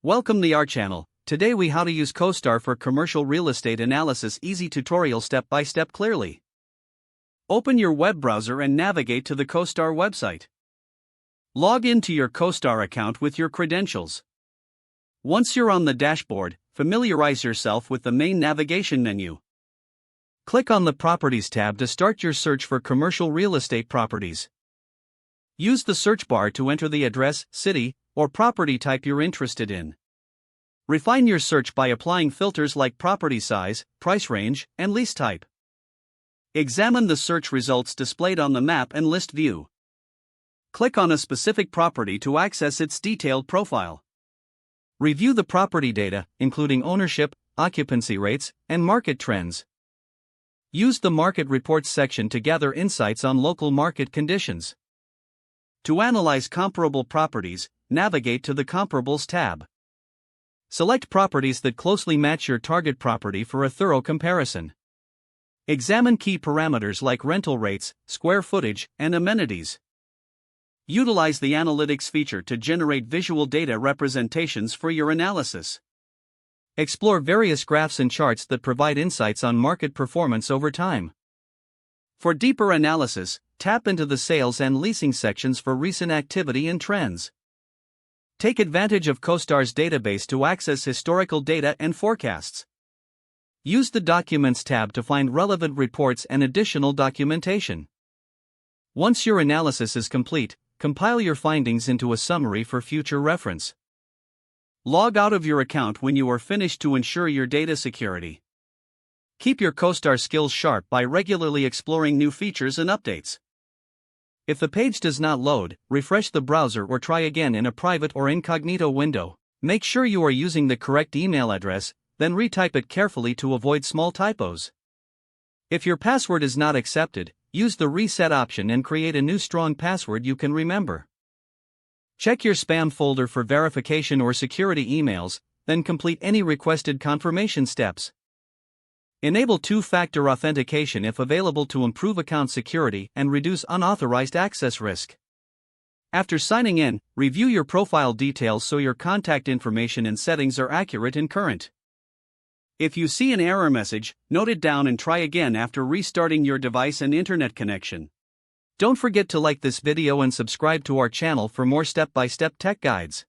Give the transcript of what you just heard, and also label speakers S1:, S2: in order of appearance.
S1: Welcome to our channel. Today we how to use CoStar for commercial real estate analysis. Easy tutorial step by step clearly. Open your web browser and navigate to the CoStar website. Log into your CoStar account with your credentials. Once you're on the dashboard, familiarize yourself with the main navigation menu. Click on the Properties tab to start your search for commercial real estate properties. Use the search bar to enter the address, city, or property type you're interested in. Refine your search by applying filters like property size, price range, and lease type. Examine the search results displayed on the map and list view. Click on a specific property to access its detailed profile. Review the property data, including ownership, occupancy rates, and market trends. Use the Market Reports section to gather insights on local market conditions. To analyze comparable properties, navigate to the Comparables tab. Select properties that closely match your target property for a thorough comparison. Examine key parameters like rental rates, square footage, and amenities. Utilize the Analytics feature to generate visual data representations for your analysis. Explore various graphs and charts that provide insights on market performance over time. For deeper analysis, tap into the sales and leasing sections for recent activity and trends. Take advantage of CoStar's database to access historical data and forecasts. Use the Documents tab to find relevant reports and additional documentation. Once your analysis is complete, compile your findings into a summary for future reference. Log out of your account when you are finished to ensure your data security. Keep your CoStar skills sharp by regularly exploring new features and updates. If the page does not load, refresh the browser or try again in a private or incognito window. Make sure you are using the correct email address, then retype it carefully to avoid small typos. If your password is not accepted, use the reset option and create a new strong password you can remember. Check your spam folder for verification or security emails, then complete any requested confirmation steps. Enable two-factor authentication if available to improve account security and reduce unauthorized access risk. After signing in, review your profile details so your contact information and settings are accurate and current. If you see an error message, note it down and try again after restarting your device and internet connection. Don't forget to like this video and subscribe to our channel for more step-by-step tech guides.